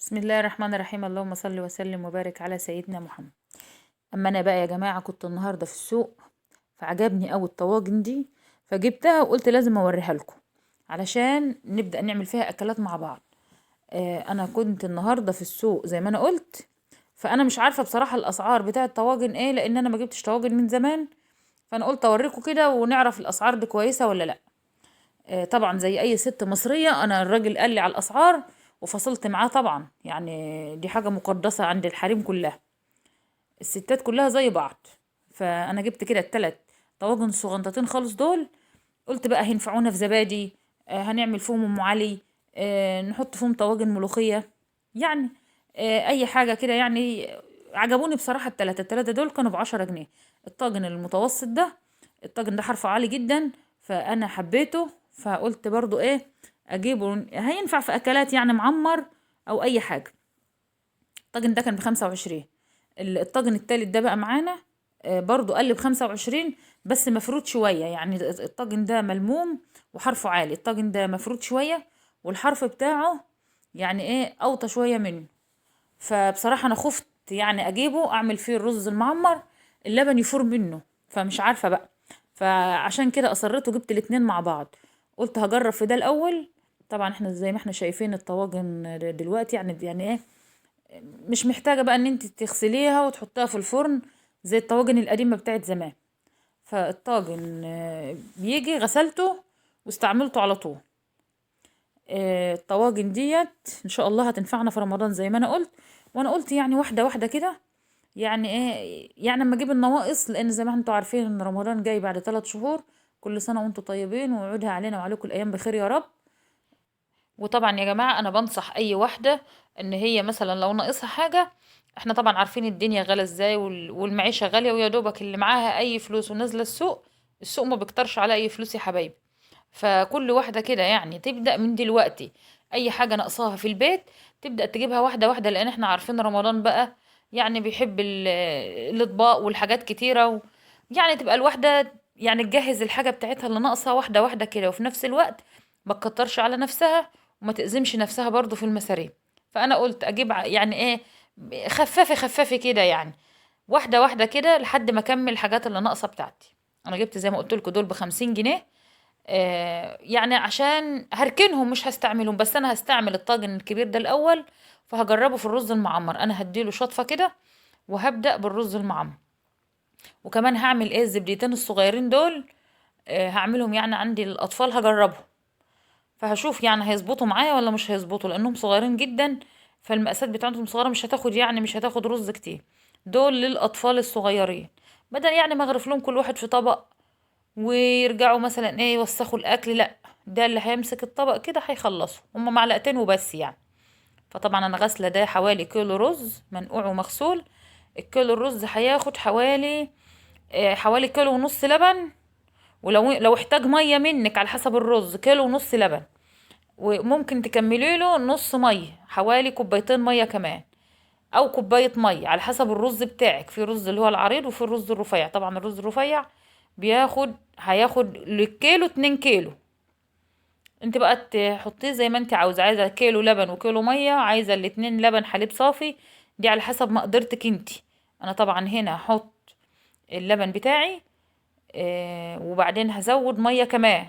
بسم الله الرحمن الرحيم. اللهم صل وسلم وبارك على سيدنا محمد. اما انا بقى يا جماعه كنت النهارده في السوق، فعجبني قوي الطواجن دي، فجبتها وقلت لازم اوريها لكم علشان نبدا نعمل فيها اكلات مع بعض. انا كنت النهارده في السوق زي ما انا قلت، فانا مش عارفه بصراحه الاسعار بتاع الطواجن ايه، لان انا ما جبتش طواجن من زمان. فانا قلت اوريكم كده ونعرف الاسعار دي كويسه ولا لا. طبعا زي اي ست مصريه انا الراجل قال لي على الاسعار وفصلت معاه طبعا، يعني دي حاجه مقدسه عند الحريم كلها، الستات كلها زي بعض. فانا جبت كده التلات طواجن صغنطتين خالص دول، قلت بقى هينفعونا في زبادي، هنعمل فيهم ام علي، نحط فيهم طواجن ملوخيه، يعني اي حاجه كده يعني. عجبوني بصراحه التلاته دول كانوا ب10 جنيه. الطاجن المتوسط ده، الطاجن ده حرفه عالي جدا، فانا حبيته، فقلت برضو ايه اجيبه، هينفع في اكلات يعني معمر او اي حاجه. الطاجن ده كان ب25. الطاجن التالت ده بقى معانا، برضو قال لي ب25، بس مفروض شوية، يعني الطاجن ده ملموم وحرفه عالي، الطاجن ده مفروض شوية والحرف بتاعه يعني ايه اوطى شوية منه. فبصراحة انا خفت يعني اجيبه اعمل فيه الرز المعمر، اللبن يفور منه، فمش عارفة بقى. فعشان كده اصريت وجبت الاتنين مع بعض، قلت هجرب في ده الاول. طبعا احنا زي ما احنا شايفين الطواجن دلوقتي يعني ايه، مش محتاجة بقى ان انت تغسليها وتحطيها في الفرن زي الطواجن القديمة بتاعت زمان. فالطاجن بيجي غسلته واستعملته على طول. الطواجن ديت ان شاء الله هتنفعنا في رمضان زي ما انا قلت. وانا قلت يعني واحدة واحدة كده، يعني ايه يعني اما اجيب النواقص، لان زي ما انتوا عارفين ان رمضان جاي بعد 3 شهور. كل سنة وانتوا طيبين ويعودها علينا وعليكم الايام بخير يا رب. وطبعا يا جماعة أنا بنصح أي واحدة إن هي مثلا لو ناقصها حاجة، احنا طبعا عارفين الدنيا غالية ازاي والمعيشة غالية، ويا دوبك اللي معاها أي فلوس ونازلة السوق، السوق ما بيكترش على أي فلوس يا حبايبي. فكل واحدة كده يعني تبدأ من دلوقتي، أي حاجة ناقصاها في البيت تبدأ تجيبها واحدة واحدة، لأن احنا عارفين رمضان بقى يعني بيحب الأطباق والحاجات كتيرة يعني تبقى الواحدة يعني تجهز الحاجة بتاعتها اللي ناقصة واحدة واحدة كده، وفي نفس الوقت ما تكترش على نفسها وما تأزمش نفسها برضو في المصاريف. فأنا قلت أجيب يعني إيه، خفافي خفافي كده يعني، واحدة واحدة كده لحد ما أكمل الحاجات اللي ناقصة بتاعتي. أنا جبت زي ما قلت لكم دول ب50 جنيه، يعني عشان هركنهم مش هستعملهم، بس أنا هستعمل الطاجن الكبير ده الأول، فهجربه في الرز المعمر. أنا هديله شطفة كده وهبدأ بالرز المعمر. وكمان هعمل ايه الزبديتين الصغيرين دول، هعملهم يعني عندي للأطفال هجربهم، فهشوف يعني هيظبطوا معايا ولا مش هيظبطوا، لأنهم صغيرين جدا، فالمقاسات بتاعتهم صغيرة، مش هتاخد يعني مش هتاخد رز كتير. دول للأطفال الصغيرين، بدل يعني ما اغرف لهم كل واحد في طبق ويرجعوا مثلا ايه يوسخوا الأكل، لا، ده اللي هيمسك الطبق كده هيخلصوا هما معلقتين وبس يعني. فطبعا انا غاسله ده حوالي كيلو رز منقوع ومغسول. الكيلو الرز هياخد حوالي كيلو ونص لبن، ولو احتاج ميه منك على حسب الرز كيلو ونص لبن، وممكن تكملي له نص ميه، حوالي كوبايتين ميه كمان، او كوبايه ميه على حسب الرز بتاعك. في رز اللي هو العريض وفي الرز الرفيع، طبعا الرز الرفيع هياخد للكيلو 2 كيلو. انت بقى تحطيه زي ما انت عايزه كيلو لبن وكيلو ميه، عايزه الاتنين لبن حليب صافي، دي على حسب مقدرتك انت. انا طبعا هنا هحط اللبن بتاعي، وبعدين هزود ميه كمان.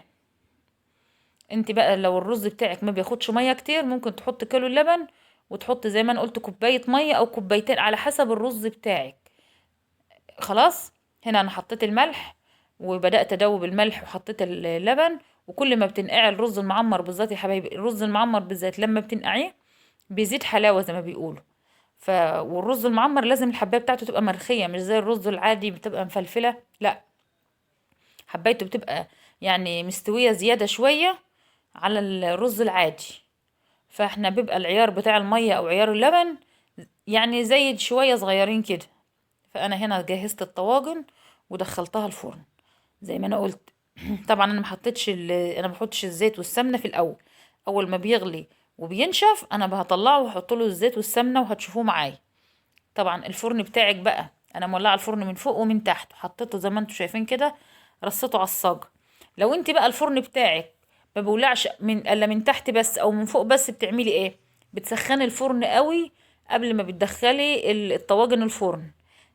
انت بقى لو الرز بتاعك ما بياخدش ميه كتير، ممكن تحط كيلو اللبن وتحط زي ما انا قلت كوبايه ميه او كوبايتين على حسب الرز بتاعك. خلاص. هنا انا حطيت الملح وبدات ادوب الملح وحطيت اللبن. وكل ما بتنقعي الرز المعمر بالذات يا حبايبي، الرز المعمر بالذات لما بتنقعيه بيزيد حلاوه زي ما بيقولوا. والرز المعمر لازم الحبايه بتاعته تبقى مرخيه، مش زي الرز العادي بتبقى مفلفله، لا، حبايته بتبقى يعني مستويه زياده شويه على الرز العادي. فاحنا بيبقى العيار بتاع الميه او عيار اللبن يعني زايد شويه صغيرين كده. فانا هنا جهزت الطواجن ودخلتها الفرن زي ما انا قلت. طبعا انا انا ما بحطش الزيت والسمنه في الاول، اول ما بيغلي وبينشف انا هطلعه واحط له الزيت والسمنه وهتشوفوه معايا. طبعا الفرن بتاعك بقى انا مولعه الفرن من فوق ومن تحت، حطيته زي ما انتم شايفين كده، رصيته على الصاج. لو انت بقى الفرن بتاعك ما بيولعش الا من تحت بس او من فوق بس، بتعملي ايه؟ بتسخني الفرن قوي قبل ما بتدخلي الطواجن الفرن.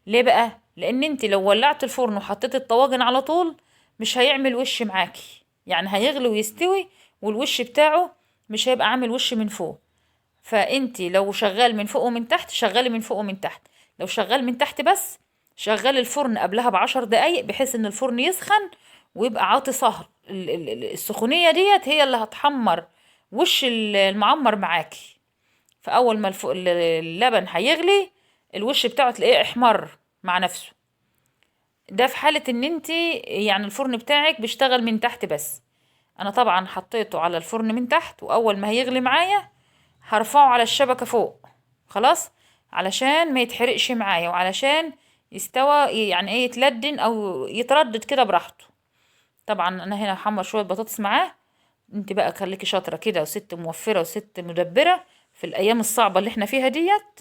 ليه بقى؟ لان انت لو ولعت الفرن وحطيت الطواجن على طول مش هيعمل وش معاكي، يعني هيغلي ويستوي والوش بتاعه مش هيبقى عامل وش من فوق. فانت لو شغال من فوق ومن تحت شغلي من فوق ومن تحت، لو شغال من تحت بس شغلي الفرن قبلها ب10 دقايق بحيث ان الفرن يسخن ويبقى عاطي صهر. السخونية ديت هي اللي هتحمر وش المعمر معاكي. فاول ما اللبن هيغلي الوش بتاعه تلاقيه احمر مع نفسه. ده في حالة ان انت يعني الفرن بتاعك بيشتغل من تحت بس. انا طبعا حطيته على الفرن من تحت، واول ما هيغلي معايا هرفعه على الشبكة فوق خلاص، علشان ما يتحرقش معايا وعلشان يستوى يعني ايه يتلدن او يتردد كده براحته. طبعا انا هنا هحمر شوية بطاطس معاه. انت بقى خليكي شاطرة كده وست موفرة وست مدبرة في الايام الصعبة اللي احنا فيها ديت.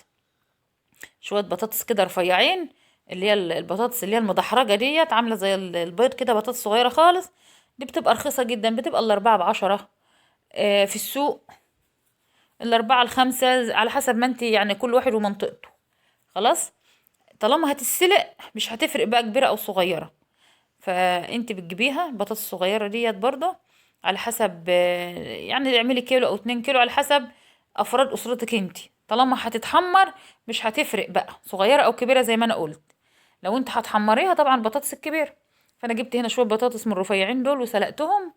شوية بطاطس كده رفيعين، اللي هي البطاطس اللي هي المدحرجة ديت عاملة زي البيض كده، بطاطس صغيرة خالص. دي بتبقى رخيصة جدا، بتبقى الأربعة ب10 في السوق، الأربعة ال5 على حسب ما انت يعني كل واحد ومنطقته. خلاص، طالما هتتسلق مش هتفرق بقى كبيرة أو صغيرة. فانت بتجيبيها البطاطس الصغيرة ديت برضه على حسب يعني اعملي كيلو أو 2 كيلو على حسب أفراد أسرتك انت. طالما هتتحمر مش هتفرق بقى صغيرة أو كبيرة زي ما أنا قلت. لو انت هتحمريها طبعا البطاطس الكبيرة. فأنا جبت هنا شوية بطاطس من الرفيعين دول وسلقتهم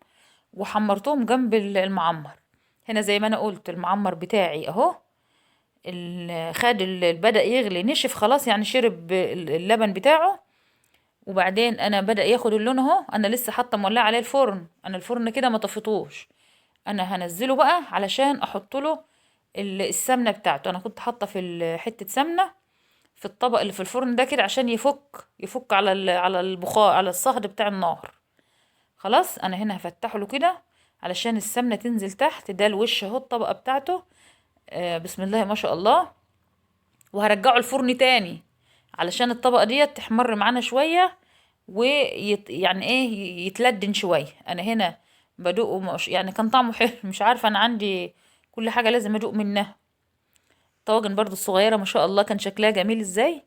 وحمرتهم جنب المعمر. هنا زي ما أنا قلت المعمر بتاعي أهو خد بدأ يغلي نشف خلاص، يعني شرب اللبن بتاعه. وبعدين انا بدأ ياخد اللون اهو. انا لسه حاطه مولعه عليه الفرن، انا الفرن كده ما طفيتوش. انا هنزله بقى علشان احط له السمنه بتاعته. انا كنت حاطه في حته سمنه في الطبق اللي في الفرن ده كده عشان يفك على على البخار على الصهد بتاع النار. خلاص انا هنا هفتحه له كده علشان السمنه تنزل تحت. ده الوش اهو الطبقه بتاعته. بسم الله ما شاء الله. وهرجعه الفرن تاني علشان الطبقة ديت تحمر معانا شوية يعني ايه يتلدن شوية. انا هنا بدوقه مش يعني كان طعمه حلو مش عارفة، انا عندي كل حاجة لازم ادوق منها. الطواجن برضو الصغيرة ما شاء الله كان شكلها جميل ازاي.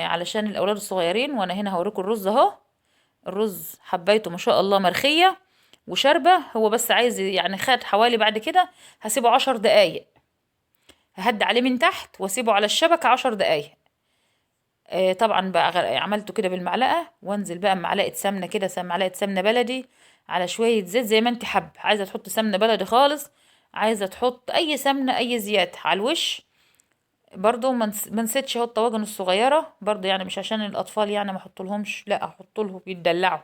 علشان الاولاد الصغيرين. وانا هنا هوريكم الرز اهو. الرز حبيته ما شاء الله مرخية وشاربة. هو بس عايز يعني خد حوالي بعد كده هسيبه 10 دقايق. ههد عليه من تحت واسيبه على الشبكة 10 دقايق. طبعا بقى عملته كده بالمعلقة، وانزل بقى بمعلقة سمنة كده، معلقة سمنة بلدي على شوية زيت زي ما انت حب. عايزة تحط سمنة بلدي خالص، عايزة تحط اي سمنة اي زيادة على الوش. برضو ما نسيتش اهو الطواجن الصغيرة برضو، يعني مش عشان الاطفال يعني ما احط لهمش، لا احط لهم يتدلعوا.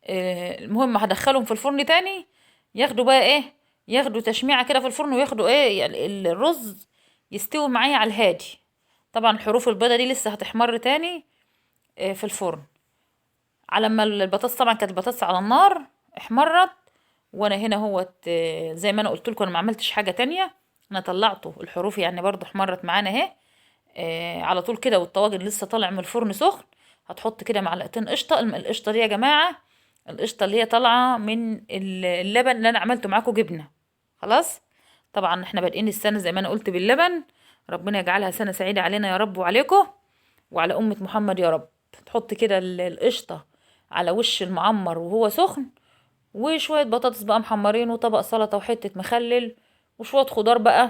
المهم هدخلهم في الفرن تاني ياخدوا بقى ايه، ياخدوا تشميعة كده في الفرن وياخدوا ايه يعني الرز يستوي معايا على الهادي. طبعا الحروف البيضة دي لسه هتحمر تاني في الفرن. على ما البطاطس طبعا كانت البطاطس على النار احمرت. وانا هنا هو زي ما انا قلت لكم انا ما عملتش حاجة تانية. انا طلعته الحروف يعني برضو احمرت معانا اهي. على طول كده والطواجن لسه طالع من الفرن سخن. هتحط كده معلقتين قشطة. القشطة دي يا جماعة القشطة اللي هي طالعة من اللبن اللي انا عملته معاكم جبنة. خلاص. طبعا احنا بادئين السنة زي ما انا قلت باللبن. ربنا يجعلها سنة سعيدة علينا يا رب وعليكم وعلى أمة محمد يا رب. تحط كده القشطة على وش المعمر وهو سخن، وشوية بطاطس بقى محمرين وطبق سلطة وحتة مخلل وشوية خضار بقى،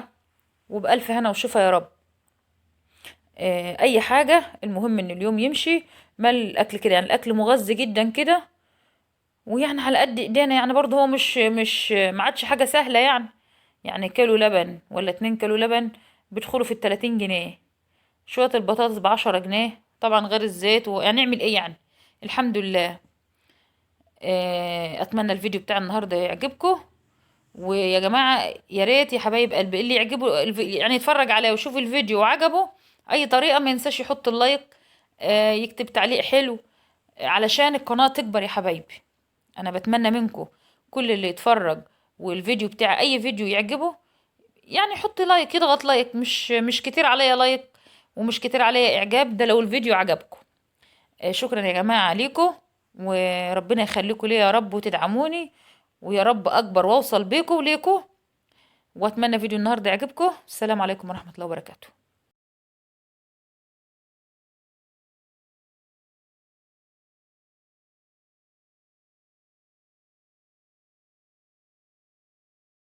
وبألف هنا وشفا يا رب. أي حاجة، المهم إن اليوم يمشي. مال الأكل كده يعني الأكل مغذي جدا كده، ويعني على قد إيدينا يعني برضه هو مش ما عادش حاجة سهلة يعني. يعني كيلو لبن ولا 2 كيلو لبن بيدخلوا في ال30 جنيه. شوية البطاطس ب10 جنيه طبعا غير الزيت، وهنعمل ايه يعني. الحمد لله. اتمنى الفيديو بتاع النهارده يعجبكم. ويا جماعة يا ريت يا حبايب قلبي اللي يعجبه يعني يتفرج عليه ويشوف الفيديو وعجبه اي طريقة ما ينساش يحط اللايك. يكتب تعليق حلو علشان القناة تكبر يا حبايبي. انا بتمنى منكم كل اللي يتفرج والفيديو بتاع اي فيديو يعجبه يعني يحط لايك، يضغط لايك. مش كتير عليا لايك ومش كتير عليا اعجاب، ده لو الفيديو عجبكم. شكرا يا جماعة ليكم، وربنا يخليكم ليا يا رب وتدعموني، ويا رب اكبر واوصل بيكم وليكم. واتمنى فيديو النهارده يعجبكم. السلام عليكم ورحمة الله وبركاته.